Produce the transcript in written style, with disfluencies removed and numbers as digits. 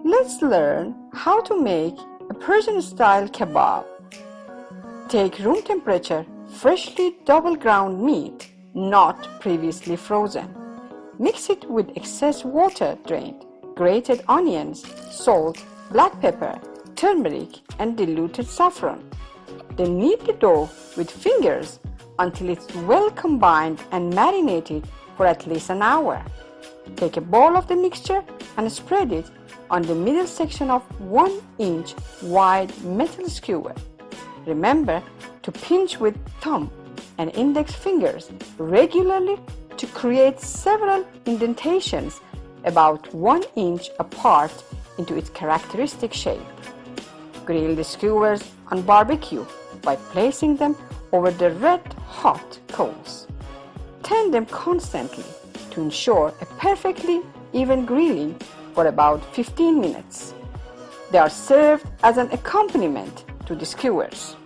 Let's learn how to make a Persian-style kebab. Take room temperature, freshly double-ground meat, not previously frozen. Mix it with excess water drained, grated onions, salt, black pepper, turmeric, and diluted saffron. Then knead the dough with fingers until it's well combined and marinated for at least an hour. Take a bowl of the mixture and spread it on the middle section of 1-inch wide metal skewer. Remember to pinch with thumb and index fingers regularly to create several indentations about 1 inch apart into its characteristic shape. Grill the skewers on barbecue by placing them over the red-hot coals. Turn them constantly to ensure a perfectly even grilling for about 15 minutes. They are served as an accompaniment to the skewers.